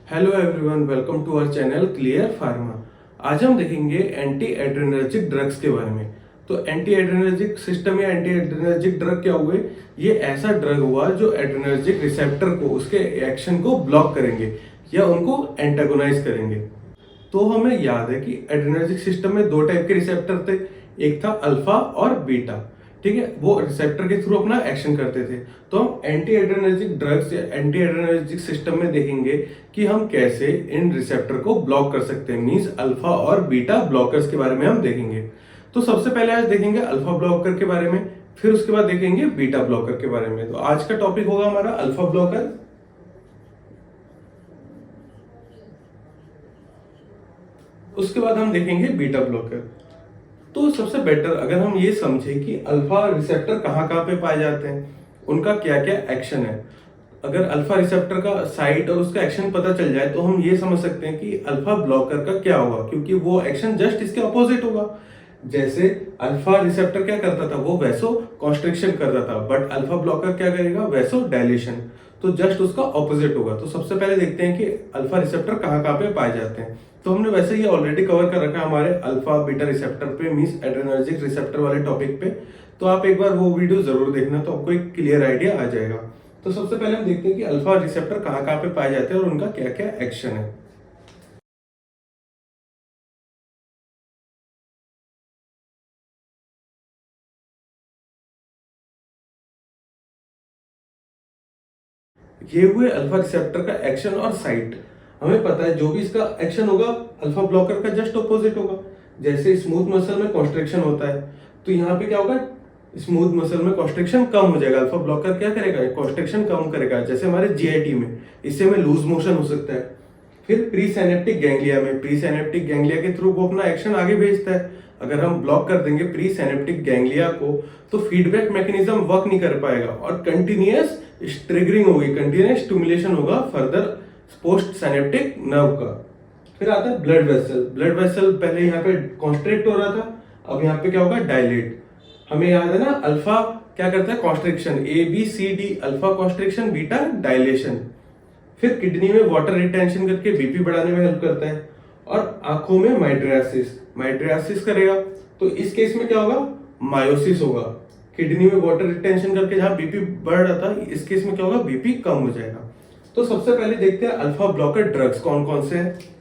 Hello everyone, welcome to our channel clear pharma. आज हम देखेंगे एंटी एड्रेनर्जिक ड्रग्स के बारे में। तो एंटी एड्रेनर्जिक सिस्टम या एंटी एड्रेनर्जिक ड्रग क्या हुए? ये ऐसा ड्रग हुआ जो एड्रेनर्जिक रिसेप्टर को, उसके एक्शन को ब्लॉक करेंगे या उनको एंटागोनाइज करेंगे। तो हमें याद है कि एड्रेनर्जिक सिस्टम में दो टाइप के रिसेप्टर थे, एक था अल्फा और बीटा। ठीक है, वो रिसेप्टर के थ्रू अपना एक्शन करते थे। तो हम एंटी एड्रेनर्जिक ड्रग्स या एंटी एड्रेनर्जिक सिस्टम में देखेंगे कि हम कैसे इन रिसेप्टर को ब्लॉक कर सकते हैं, मींस अल्फा और बीटा ब्लॉकर्स के बारे में हम देखेंगे। तो सबसे पहले आज देखेंगे अल्फा ब्लॉकर के बारे में, फिर उसके बाद देखेंगे बीटा ब्लॉकर के बारे में। तो आज का टॉपिक होगा हमारा अल्फा ब्लॉकर। उसके बाद हम देखेंगे बीटा ब्लॉकर। तो सबसे बेटर अगर हम ये समझे कि अल्फा रिसेप्टर कहाँ कहाँ पे पाए जाते हैं, उनका क्या क्या एक्शन है। अगर अल्फा रिसेप्टर का साइट और उसका एक्शन पता चल जाए तो हम ये समझ सकते हैं कि अल्फा ब्लॉकर का क्या होगा, क्योंकि वो एक्शन जस्ट इसके ऑपोजिट होगा। जैसे अल्फा रिसेप्टर क्या करता था, वो वैसो कॉन्स्ट्रिक्शन करता था, बट अल्फा ब्लॉकर क्या करेगा, वैसो डायलेशन। तो जस्ट उसका ऑपोजिट होगा। तो सबसे पहले देखते हैं कि अल्फा रिसेप्टर कहाँ कहाँ पे पाए जाते हैं। तो हमने वैसे ये ऑलरेडी कवर कर रखा है हमारे अल्फा बीटा रिसेप्टर पे, मींस एड्रेनर्जिक रिसेप्टर वाले टॉपिक पे। तो आप एक बार वो वीडियो जरूर देखना, तो आपको एक क्लियर आइडिया आ जाएगा। तो सबसे पहले हम देखते हैं कि अल्फा रिसेप्टर कहाँ कहाँ पे पाए जाते हैं और उनका क्या क्या एक्शन है। ये हुए अल्फा रिसेप्टर का एक्शन और साइट। हमें पता है जो भी इसका एक्शन होगा अल्फा ब्लॉकर का जस्ट ऑपोजिट होगा। जैसे स्मूथ मसल में कॉन्स्ट्रिक्शन होता है, तो यहाँ पे क्या होगा, स्मूथ मसल में कॉन्स्ट्रिक्शन कम हो जाएगा। अल्फा ब्लॉकर क्या करेगा, कॉन्स्ट्रिक्शन कम करेगा। जैसे हमारे जीआईटी में, इससे हमें लूज मोशन हो सकता है। फिर प्री साइनेप्टिक गैंग्लिया में, प्री साइनेप्टिक गैंग्लिया के थ्रू वो अपना एक्शन आगे भेजता है। अगर हम ब्लॉक कर देंगे प्री साइनेप्टिक गैंग्लिया को, तो फीडबैक मैकेनिज्म वर्क नहीं कर पाएगा और कंटिन्यूअस ट्रिगरिंग होगी, कंटिन्यूअस स्टिमुलेशन होगा फर्दर पोस्ट साइनेप्टिक नर्व का। फिर आता है ब्लड वेसल। ब्लड वेसल पहले यहाँ पे कॉन्स्ट्रिक्ट हो रहा था, अब यहाँ पे क्या होगा, डायलेट। हमें याद है ना, अल्फा क्या करता है, constriction, ABCD, alpha constriction, beta dilation. फिर किडनी में वाटर रिटेंशन करके बीपी बढ़ाने में हेल्प करता है। और आंखों में माइड्रियासिस, माइड्रियासिस करेगा। तो इस केस में क्या होगा, मायोसिस होगा। किडनी में वाटर रिटेंशन करके जहां बीपी बढ़ रहा था, इस केस में क्या होगा, बीपी कम हो जाएगा। तो सबसे पहले देखते हैं अल्फा ब्लॉकर ड्रग्स कौन कौन से हैं।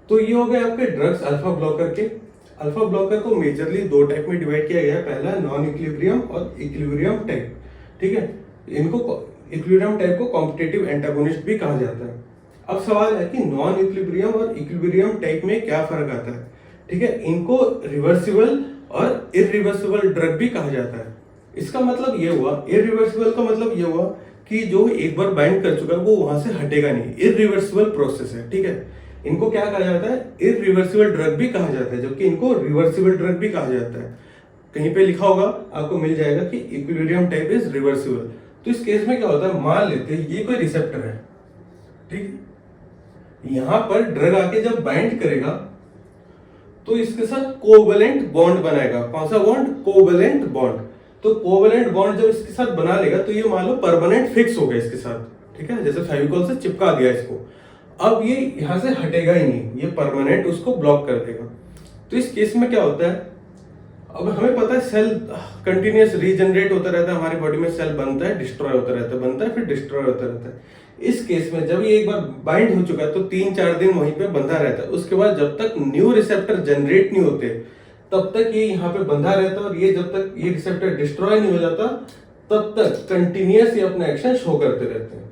तो ये हो गए आपके ड्रग्स अल्फा ब्लॉकर के। अल्फा ब्लॉकर को मेजरली दो टाइप में डिवाइड किया गया है। पहला नॉन इक्विलिब्रियम और इक्विलिब्रियम टाइप। ठीक है, इनको इक्विलिब्रियम टाइप को कॉम्पिटिटिव एंटागोनिस्ट भी कहा जाता है। अब सवाल है कि नॉन इक्विलिब्रियम और इक्विलिब्रियम टाइप में क्या फर्क आता है। ठीक है, इनको रिवर्सिबल और इरिवर्सिबल ड्रग भी कहा जाता है। इसका मतलब ये हुआ, इरिवर्सिबल का मतलब ये हुआ कि जो एक बार बाइंड कर चुका है वो वहां से हटेगा नहीं, इरिवर्सिबल प्रोसेस है। ठीक है, इनको क्या कहा जाता है, इरिवर्सिबल ड्रग भी कहा जाता है, जबकि इनको रिवर्सिबल ड्रग भी कहा जाता है। कहीं पे लिखा होगा, आपको मिल जाएगा कि इक्विलिब्रियम टाइप इज रिवर्सिबल। तो इस केस में क्या होता है, मान लेते हैं ये कोई रिसेप्टर है। ठीक है, यहां पर ड्रग आके जब बाइंड करेगा तो इसके साथ कोवलेंट बॉन्ड बनाएगा। कौन सा बॉन्ड, कोवलेंट बॉन्ड। तो कोवलेंट बॉन्ड जब इसके साथ बना लेगा तो ये मान लो परमानेंट फिक्स हो गया इसके साथ। ठीक है, जैसे फेविकॉल से चिपका दिया इसको। अब ये यहां से हटेगा ही नहीं, ये परमानेंट उसको ब्लॉक कर देगा। तो इस केस में क्या होता है, अब हमें पता है सेल कंटिन्यूअस रीजनरेट होता रहता है, हमारी बॉडी में सेल बनता है, डिस्ट्रॉय होता रहता है, बनता है फिर डिस्ट्रॉय होता रहता है। इस केस में जब ये एक बार बाइंड हो चुका है तो 3-4 दिन वहीं पे बंधा रहता है। उसके बाद जब तक न्यू रिसेप्टर जनरेट नहीं होते तब तक ये यहाँ पे बंधा रहता है, और ये जब तक ये रिसेप्टर डिस्ट्रॉय नहीं हो जाता तब तक कंटिन्यूअस ये अपना एक्शन शो करते रहते हैं।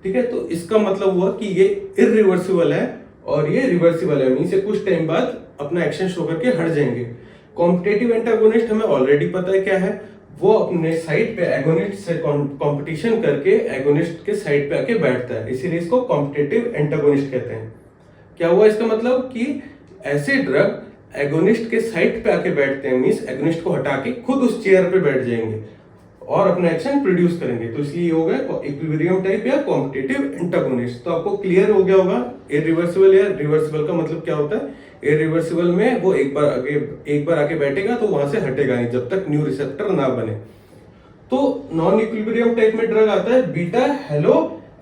ठीक है, तो इसका मतलब हुआ कि ये इरिवर्सिबल है और ये रिवर्सिबल है, मींस ये कुछ टाइम बाद अपना एक्शन शो करके हट जाएंगे। कॉम्पिटेटिव एंटागोनिस्ट हमें ऑलरेडी पता है क्या है, वो अपने साइड पे एगोनिस्ट से कंपटीशन करके एगोनिस्ट के साइड पे आके बैठता है, इसीलिए इसको कॉम्पिटेटिव एंटागोनिस्ट कहते हैं। क्या हुआ इसका मतलब कि ऐसे ड्रग एगोनिस्ट के साइड पे आके बैठते हैं, मींस एगोनिस्ट को हटा के खुद उस चेयर पे बैठ जाएंगे और अपना एक्शन प्रोड्यूस करेंगे, तो इसलिए हो गया इक्विलिब्रियम टाइप या कॉम्पिटिटिव एंटागोनिस्ट। तो आपको क्लियर हो गया होगा इरिवर्सिबल या रिवर्सिबल का मतलब क्या होता है। इरिवर्सिबल में वो एक बार आके बैठेगा तो वहां से हटेगा नहीं जब तक न्यू रिसेप्टर ना बने। तो नॉन इक्विलिब्रियम टाइप में ड्रग आता है बीटा हेलो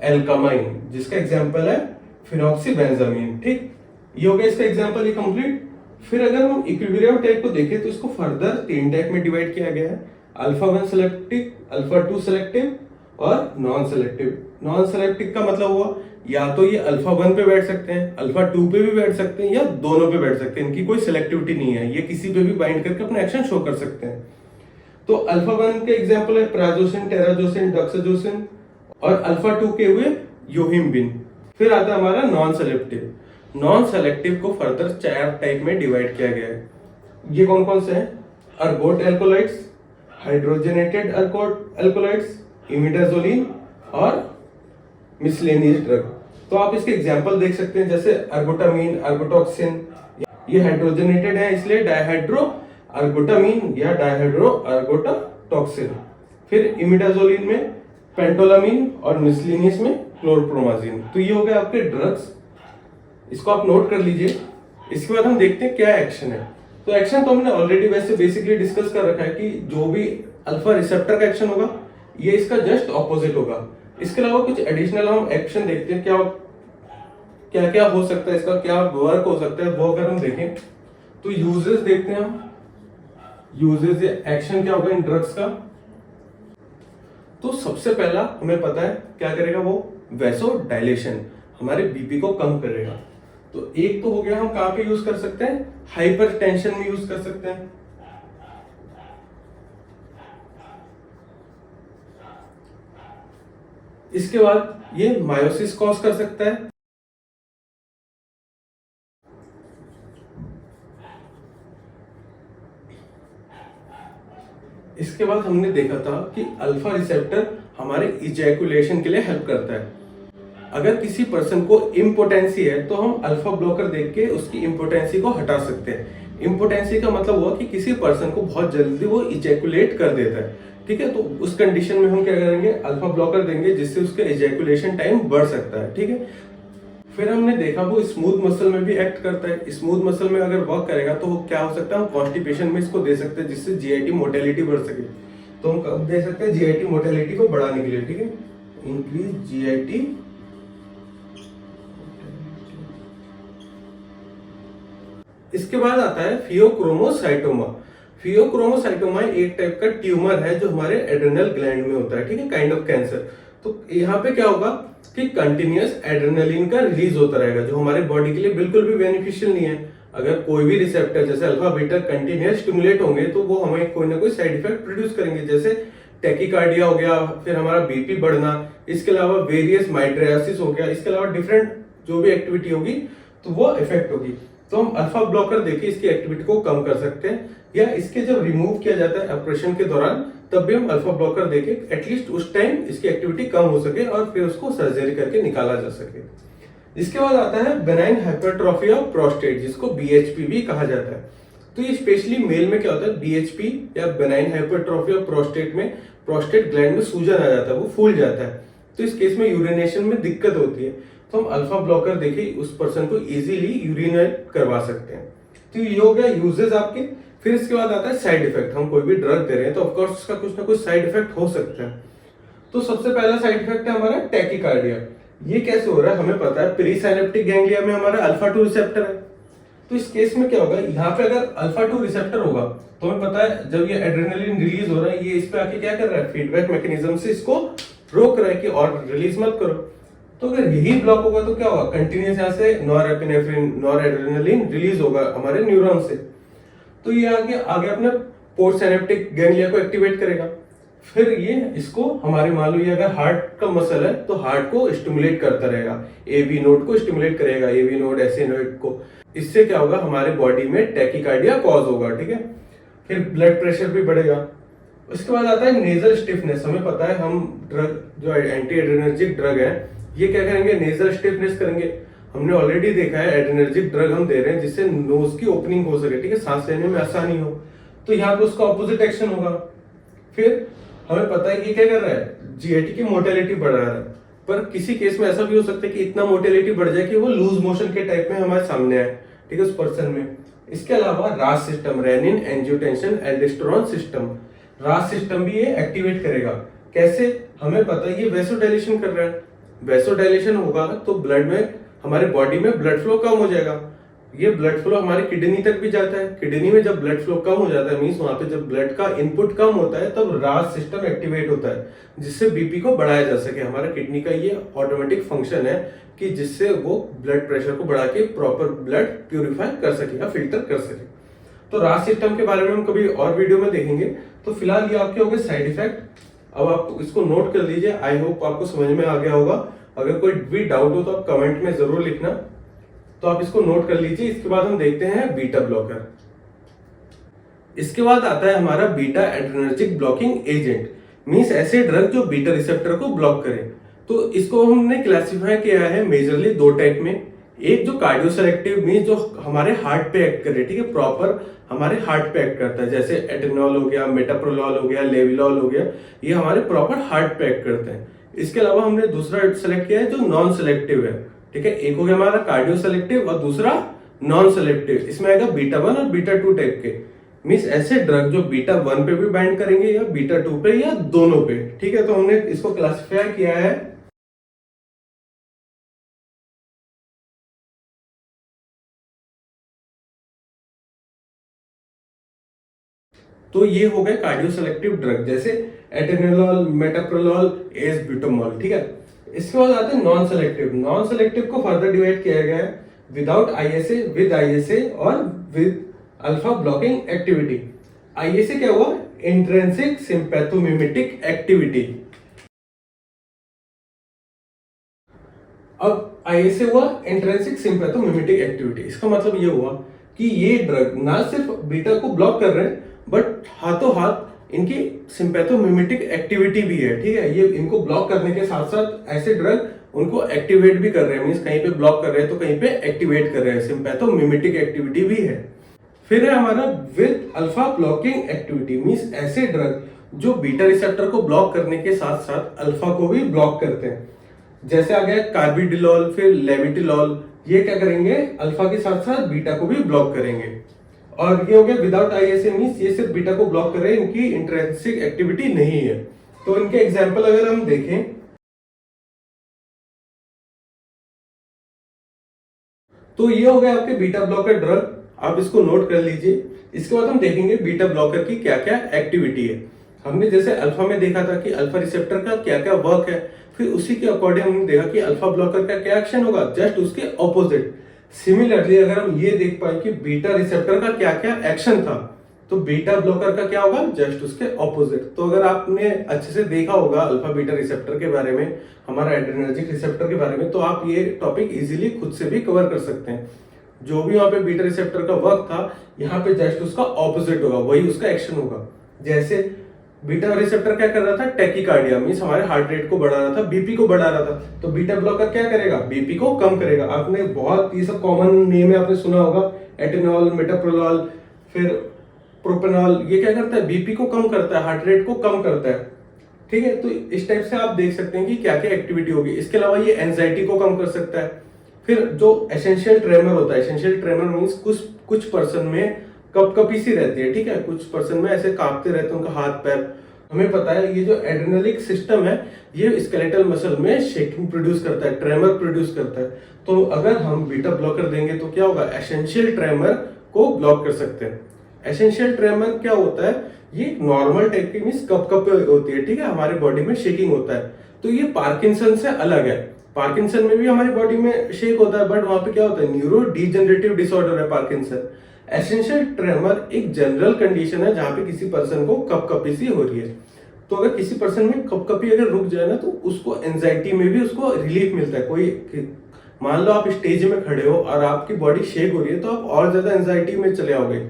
एल्कामाइन, जिसका एग्जांपल है फिनॉक्सीबेंजामीन। ठीक, ये हो गया इसका एग्जांपल, ये कंप्लीट। फिर अगर हम इक्विलिब्रियम टाइप को देखें तो इसको फर्दर 3 टाइप में डिवाइड किया गया है, अल्फा 1 सेलेक्टिव, अल्फा 2 सेलेक्टिव और नॉन सेलेक्टिव। नॉन सेलेक्टिव का मतलब हुआ या तो ये अल्फा 1 पे बैठ सकते हैं, अल्फा 2 पे भी बैठ सकते हैं या दोनों पे बैठ सकते हैं, इनकी कोई सिलेक्टिविटी नहीं है, ये किसी पे भी बाइंड करके अपना एक्शन शो कर सकते हैं। तो अल्फा 1 के एग्जांपल है प्राजोसिन, टेराजोसिन, डॉक्साजोसिन, और अल्फा 2 के हुए योहिम्बिन। फिर आता है हमारा नॉन सेलेक्टिव। नॉन सेलेक्टिव को फर्दर 4 टाइप में डिवाइड किया गया है। ये कौन कौन से हैं? अर्गोट एल्कोलाइट्स, हाइड्रोजनेटेड एल्कोलाइट्स, इमिडाजोलिन और मिसलेनियस ड्रग। तो आप इसके एग्जांपल देख सकते हैं, जैसे अर्गोटामीन, अर्गोटॉक्सिन, ये हाइड्रोजनेटेड है इसलिए डायहाइड्रो अर्गोटामीन या डायहाइड्रो अर्गोटाटॉक्सिन। फिर इमिडाजोलिन में पेंटोलामीन और मिसलेनियस में क्लोरप्रोमाजिन। तो ये हो गए आपके ड्रग्स, इसको आप नोट कर लीजिए। इसके बाद हम देखते हैं क्या एक्शन है। तो एक्शन तो हमने ऑलरेडी वैसे बेसिकली डिस्कस कर रखा है कि जो भी अल्फा रिसेप्टर का एक्शन होगा ये इसका जस्ट ऑपोजिट होगा। इसके अलावा कुछ एडिशनल हम एक्शन देखते हैं, क्या क्या हो सकता है, इसका क्या वर्क हो सकता है, वो अगर हम देखें तो यूजेस देखते हैं हम। यूजेस एक्शन क्या होगा इन ड्रग्स का। तो सबसे पहला हमें पता है क्या करेगा वो, वैसो डायलेशन, हमारे बीपी को कम करेगा। तो एक तो हो गया, हम कहां पे यूज कर सकते हैं, हाइपरटेंशन में यूज कर सकते हैं। इसके बाद ये मायोसिस कॉज कर सकता है। इसके बाद हमने देखा था कि अल्फा रिसेप्टर हमारे इजैकुलेशन के लिए हेल्प करता है। अगर किसी पर्सन को इम्पोटेंसी है तो हम अल्फा ब्लॉकर देख के उसकी इम्पोटेंसी को हटा सकते हैं। इम्पोटेंसी का मतलब हुआ कि किसी पर्सन को बहुत जल्दी वो इजैकुलेट कर देता है, ठीक है। तो उस कंडीशन में हम क्या करेंगे, अल्फा ब्लॉकर देंगे जिससे उसका इजैकुलेशन टाइम बढ़ सकता है, ठीक है। फिर हमने देखा वो स्मूथ मसल में भी एक्ट करता है। स्मूथ मसल में अगर वर्क करेगा तो वो क्या हो सकता है, हम कॉन्स्टिपेशन में इसको दे सकते हैं जिससे जीआईटी मोटेलिटी बढ़ सके। तो हम कब दे सकते हैं, जीआईटी मोटेलिटी को बढ़ाने के लिए, ठीक है, इंक्रीज जीआईटी। इसके बाद आता है फियोक्रोमोसाइटोमा। फियोक्रोमोसाइटोमा एक टाइप का ट्यूमर है जो हमारे एड्रेनल ग्लैंड में होता है, ठीक है, काइंड ऑफ कैंसर। तो यहाँ पे क्या होगा कि कंटिन्यूअस एड्रेनलिन का रिलीज होता रहेगा जो हमारे बॉडी के लिए बिल्कुल भी बेनिफिशियल नहीं है। अगर कोई भी रिसेप्टर जैसे अल्फा बीटा कंटिन्यूअस स्टिमुलेट होंगे तो वो हमें कोई ना कोई साइड इफेक्ट प्रोड्यूस करेंगे, जैसे टैकीकार्डिया हो गया, फिर हमारा बीपी बढ़ना, इसके अलावा वेरियस माइट्रियासिस हो गया, इसके अलावा डिफरेंट जो भी एक्टिविटी होगी तो वो इफेक्ट होगी। तो हम अल्फा ब्लॉकर देके इसकी एक्टिविटी को कम कर सकते हैं, या इसके जब रिमूव किया जाता है ऑपरेशन के दौरान तब भी हम अल्फा ब्लॉकर देके एटलीस्ट उस टाइम इसकी एक्टिविटी कम हो सके और फिर उसको सर्जरी करके निकाला जा सके। इसके बाद आता है बेनाइन हाइपरट्रॉफी ऑफ प्रोस्टेट, जिसको बीएचपी भी कहा जाता है। तो ये स्पेशली मेल में क्या होता है, बीएचपी या बेनाइन हाइपरट्रॉफी ऑफ प्रोस्टेट में प्रोस्टेट ग्लैंड में सूजन आ जाता है, वो फूल जाता है। तो इस केस में यूरिनेशन में दिक्कत होती है, तो हम अल्फा ब्लॉकर देके उस पर्सन को इजीली यूरिनेट करवा सकते हैं। तो ये हो गया यूजेस आपके। फिर इसके बाद आता है साइड इफेक्ट। हम कोई भी ड्रग दे रहे हैं तो ऑफकोर्स उसका कुछ ना कुछ साइड इफेक्ट हो सकता है। तो सबसे पहला साइड इफेक्ट है हमारा टैकीकार्डिया। ये कैसे हो रहा है हमें पता है, प्रीसाइनेप्टिक गैंग्लिया में हमारा अल्फा 2 रिसेप्टर है। तो इस केस में क्या होगा, यहाँ पे अगर अल्फा 2 रिसेप्टर होगा तो हमें पता है जब ये एड्रेनलिन रिलीज हो रहा है, ये इस पे आके क्या कर रहा है, फीडबैक मैकेनिज्म से इसको रोक रहा है कि और रिलीज मत करो। तो अगर यही ब्लॉक होगा तो क्या होगा, कंटिन्यूस यहाँ से नॉरएपिनेफ्रिन, नॉरएड्रेनालिन रिलीज होगा हमारे न्यूरॉन से। तो ये आगे अपने पोस्ट सिनेप्टिक गैंग्लिया को एक्टिवेट करेगा। फिर ये इसको हमारे मान लो ये अगर हार्ट का मसल है तो हार्ट को स्टिमुलेट करता रहेगा, एवी नोड को स्टिमुलेट करेगा, एवी नोड एसए नोड को। इससे क्या होगा, हमारे बॉडी में टैकीकार्डिया कॉज होगा, ठीक है। फिर ब्लड प्रेशर भी बढ़ेगा। उसके बाद आता है नेजल स्टिफनेस। हमें पता है हम ड्रग जो एंटी एड्रेनर्जिक ड्रग है ये क्या करेंगे, नेजल स्टिफनेस करेंगे। हमने ऑलरेडी देखा है एड्रेनर्जिक ड्रग हम दे रहे हैं जिससे नोज की ओपनिंग हो सके, ठीक है, सांस लेने में आसानी हो। तो यहाँ पे उसका ऑपोजिट एक्शन होगा। फिर हमें पता है कि क्या कर रहा है, जीआईटी की मोटेलिटी बढ़ा रहा है। पर किसी केस में ऐसा भी हो सकता है कि इतना मोटेलिटी बढ़ जाए कि वो लूज मोशन के टाइप में हमारे सामने आए, ठीक है, उस पर्सन में। इसके अलावा रास system, renin angiotensin aldosterone system, रास सिस्टम भी ये एक्टिवेट करेगा। कैसे, हमें पता है ये वैसोडाइलेशन कर रहा है। वैसोडाइलेशन होगा तो ब्लड में, हमारे बॉडी में ब्लड फ्लो कम हो जाएगा। ये ब्लड फ्लो हमारे किडनी तक भी जाता है। किडनी में जब ब्लड फ्लो कम हो जाता है, मींस वहां पे जब ब्लड का इनपुट कम होता है, तब रास सिस्टम एक्टिवेट होता है जिससे बीपी को बढ़ाया जा सके। हमारा किडनी का ये ऑटोमेटिक फंक्शन है कि जिससे वो ब्लड प्रेशर को बढ़ा के प्रॉपर ब्लड प्यूरिफाई कर सके या फिल्टर कर सके। तो रास सिस्टम के बारे में हम कभी और वीडियो में देखेंगे। तो फिलहाल ये आपके हो गए साइड इफेक्ट। अब आप इसको नोट कर लीजिए। आई होप आपको समझ में आ गया होगा। अगर कोई भी डाउट हो तो आप कमेंट में जरूर लिखना। तो आप इसको नोट कर लीजिए। इसके बाद हम देखते हैं बीटा ब्लॉकर। इसके बाद आता है हमारा beta adrenergic blocking agent, means ऐसे ड्रग जो बीटा रिसेप्टर को ब्लॉक करें। तो इसको हमने क्लासिफाई किया है मेजरली दो टाइप में। एक जो कार्डियो सेलेक्टिव, मींस जो हमारे हार्ट पे एक्ट करे, ठीक है, प्रॉपर हमारे हार्ट पे एक्ट करता है, जैसे एटेनॉल हो गया, मेटाप्रोलॉल हो गया, लेविलॉल हो गया, ये हमारे प्रॉपर हार्ट पे एक्ट करते हैं। इसके अलावा हमने दूसरा सेलेक्ट किया है जो नॉन सेलेक्टिव है, ठीक है। एक हो गया हमारा कार्डियो सेलेक्टिव और दूसरा नॉन सेलेक्टिव। इसमें आएगा बीटा 1 और बीटा 2 टाइप के, मींस ऐसे ड्रग जो बीटा 1 पे भी बाइंड करेंगे या बीटा 2 पे या दोनों पे, ठीक है। तो हमने इसको क्लासिफाई किया है। तो ये हो गए कार्डियो सेलेक्टिव ड्रग, जैसे एटेनोल, मेटाप्रोलॉल, एसब्यूटामॉल, ठीक है। इसके बाद आते हैं नॉन सेलेक्टिव। नॉन सेलेक्टिव को फर्दर डिवाइड किया गया है विदाउट आईएसए, विद आईएसए और with alpha blocking activity. ISA क्या हुआ, इंट्रिंसिक सिंपैथोमिमेटिक एक्टिविटी। अब आईएसए हुआ इंट्रिंसिक सिंपैथोमिमेटिक एक्टिविटी। इसका मतलब ये हुआ कि ये ड्रग ना सिर्फ बीटा को ब्लॉक कर रहे हैं बट हाथों हाथ इनकी सिंपैथोमिमेटिक एक्टिविटी भी है, ठीक है। ये इनको ब्लॉक करने के साथ साथ ऐसे ड्रग उनको एक्टिवेट भी कर रहे हैं, मींस कहीं पे ब्लॉक कर रहे हैं तो कहीं पे एक्टिवेट कर रहे हैं, सिंपैथोमिमेटिक एक्टिविटी भी है। फिर है हमारा with alpha blocking activity, means ऐसे ड्रग जो बीटा रिसेप्टर को ब्लॉक करने के साथ साथ अल्फा को भी ब्लॉक करते हैं। जैसे आ गया कार्बिडिलॉल, फिर लेविटिलॉल, ये क्या करेंगे, अल्फा के साथ साथ बीटा को भी ब्लॉक करेंगे। और ये हो गया विदाउट आईएसए, मींस ये सिर्फ बीटा को ब्लॉक कर रहे हैं, इनकी इंट्रिंसिक एक्टिविटी नहीं है। तो इनके एग्जांपल अगर हम देखें तो ये हो गया आपके बीटा ब्लॉकर ड्रग, आप इसको नोट कर लीजिए। इसके बाद हम देखेंगे बीटा ब्लॉकर की क्या क्या एक्टिविटी है। हमने जैसे अल्फा में देखा था कि अल्फा रिसेप्टर का क्या क्या वर्क है, फिर उसी के अकॉर्डिंग हमने देखा कि अल्फा ब्लॉकर का क्या एक्शन होगा, जस्ट उसके ऑपोजिट। सिमिलरली अगर हम ये देख पाए कि बीटा रिसेप्टर का क्या क्या एक्शन था, तो बीटा ब्लॉकर का क्या होगा, जस्ट उसके ऑपोजिट। तो अगर आपने अच्छे से देखा होगा अल्फा बीटा रिसेप्टर के बारे में, हमारा एड्रेनर्जिक रिसेप्टर के बारे में, तो आप ये टॉपिक इजीली खुद से भी कवर कर सकते हैं। जो भी वहां पे बीटा रिसेप्टर का वर्क था, यहाँ पे जस्ट उसका ऑपोजिट होगा, वही उसका एक्शन होगा। जैसे बीटा रिसेप्टर क्या कर रहा था, टैकीकार्डिया, मींस हमारे हार्ट रेट को बढ़ा रहा था, बीपी को बढ़ा रहा था। तो बीटा ब्लॉकर क्या करेगा, बीपी को कम करेगा। आपने बहुत ये सब कॉमन नेम है, आपने सुना होगा, एटेनॉल, मेटाप्रोलॉल, फिर प्रोपेनॉल। ये क्या करता है, बीपी को कम करता है, हार्ट रेट को कम करता है, ठीक है। तो इस टाइप से आप देख सकते हैं कि क्या क्या एक्टिविटी होगी। इसके अलावा ये एंजाइटी को कम कर सकता है। फिर जो एसेंशियल ट्रेमर होता है, एसेंशियल ट्रेमर मींस कुछ पर्सन में कपकपी सी रहती है, ठीक है, कुछ पर्सन में ऐसे कांपते रहते हैं उनका हाथ पैर। हमें पता है ये जो एड्रेनलिक सिस्टम है ये स्केलेटल मसल में शेकिंग प्रोड्यूस करता है, ट्रेमर प्रोड्यूस करता है। तो अगर हम बीटा ब्लॉकर देंगे तो क्या होगा, एसेंशियल ट्रेमर को ब्लॉक कर सकते हैं। एसेंशियल ट्रेमर क्या होता है, ये नॉर्मल टाइप की मींस कपकप होती है, ठीक है, हमारे बॉडी में शेकिंग होता है। तो ये पार्किंसन से अलग है। पार्किंसन में भी हमारी बॉडी में शेक होता है, बट वहां पे क्या होता है, न्यूरो डिजेनरेटिव डिसऑर्डर है पार्किंसन। एसेंशियल ट्रेमर एक जनरल कंडीशन है जहां पे किसी पर्सन को कपकपी सी हो रही है। तो अगर किसी पर्सन में कभी अगर रुक जाए ना, तो उसको एंजाइटी में भी उसको रिलीफ मिलता है। मान लो आप स्टेज में खड़े हो और आपकी बॉडी शेक हो रही है, तो आप और ज्यादा एंजाइटी में चले आओगे।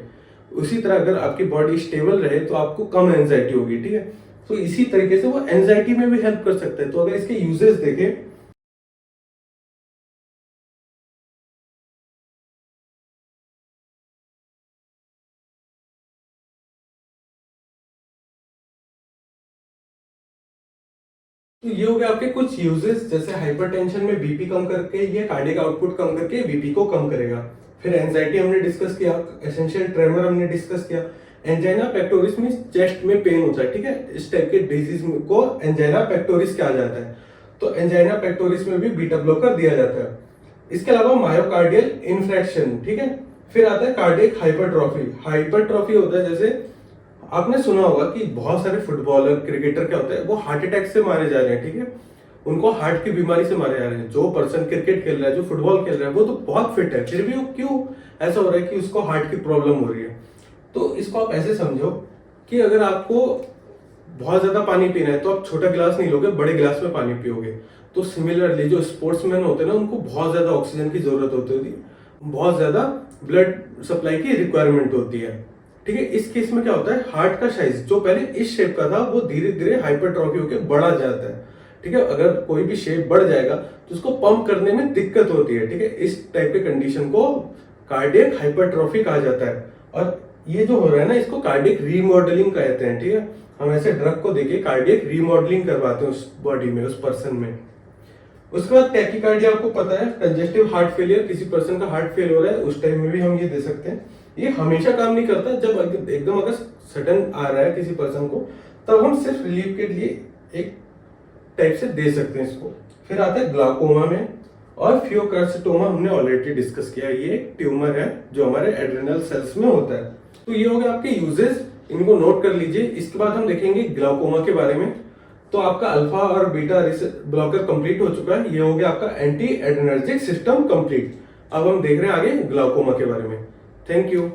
उसी तरह अगर आपकी बॉडी स्टेबल रहे तो आपको कम एंजाइटी होगी, ठीक है। तो इसी तरीके से वो एंजाइटी में भी हेल्प कर सकता है। तो अगर इसके यूजेस देखें, तो ये हो गया आपके कुछ यूजेस। जैसे हाइपरटेंशन में बीपी कम करके ये कार्डियक आउटपुट कम करके बीपी को कम करेगा। फिर एंजाइटी हमने डिस्कस किया, एसेंशियल ट्रेमर हमने डिस्कस किया। एंजाइना पेक्टोरिस में चेस्ट में पेन होता है, ठीक है। इस टाइप के डिजीज को एंजाइना पेक्टोरिस कहा जाता है। तो एंजाइना पेक्टोरिस में भी बीटा ब्लॉकर दिया जाता है। इसके अलावा मायोकार्डियल इन्फ्रेक्शन, ठीक है। फिर आता है कार्डियक हाइपरट्रॉफी। हाइपरट्रॉफी होता है, जैसे आपने सुना होगा कि बहुत सारे फुटबॉलर क्रिकेटर क्या होता है, वो हार्ट अटैक से मारे जा रहे हैं, ठीक है। उनको हार्ट की बीमारी से मारे जा रहे हैं। जो पर्सन क्रिकेट खेल रहा है, जो फुटबॉल खेल रहा है, वो तो बहुत फिट है, फिर भी वो क्यों ऐसा हो रहा है कि उसको हार्ट की प्रॉब्लम हो रही है। तो इसको आप ऐसे समझो कि अगर आपको बहुत ज्यादा पानी पीना है तो आप छोटा गिलास नहीं लोगे, बड़े गिलास में पानी पियोगे। तो सिमिलरली जो स्पोर्ट्समैन होते हैं ना, उनको बहुत ज्यादा ऑक्सीजन की जरूरत होती है, बहुत ज्यादा ब्लड सप्लाई की रिक्वायरमेंट होती है, ठीक है। इस केस में क्या होता है, हार्ट का साइज जो पहले इस शेप का था वो धीरे धीरे हाइपरट्रॉफी होकर बढ़ा जाता है, ठीक है। अगर कोई भी शेप बढ़ जाएगा तो उसको पंप करने में दिक्कत होती है, ठीक है। इस टाइप के कंडीशन को कार्डियक हाइपरट्रॉफी कहा जाता है। और ये जो हो रहा है ना, इसको कार्डियक रीमॉडलिंग कहते हैं, ठीक है। हम ऐसे ड्रग को देके कार्डियक रीमॉडलिंग करवाते हैं उस बॉडी में, उस पर्सन में। उसके बाद टैकीकार्डिया, आपको पता है कंजेस्टिव हार्ट फेलियर, किसी पर्सन का हार्ट फेल हो रहा है उस टाइम में भी हम ये दे सकते हैं। ये हमेशा काम नहीं करता, जब एकदम अगर सडन आ रहा है किसी पर्सन को, तब हम सिर्फ रिलीफ के लिए एक टाइप से दे सकते हैं इसको। फिर आता है ग्लाकोमा में, और फियोकार्सिटोमा हमने ऑलरेडी डिस्कस किया। ये एक ट्यूमर है जो हमारे एड्रेनल सेल्स में होता है। तो ये हो गया आपके यूजेस, इनको नोट कर लीजिए। इसके बाद हम देखेंगे ग्लाकोमा के बारे में। तो आपका अल्फा और बीटा ब्लॉकर कंप्लीट हो चुका है। ये हो गया आपका एंटी एड्रेनर्जिक सिस्टम कंप्लीट। अब हम देख रहे हैं आगे ग्लाकोमा के बारे में। Thank you.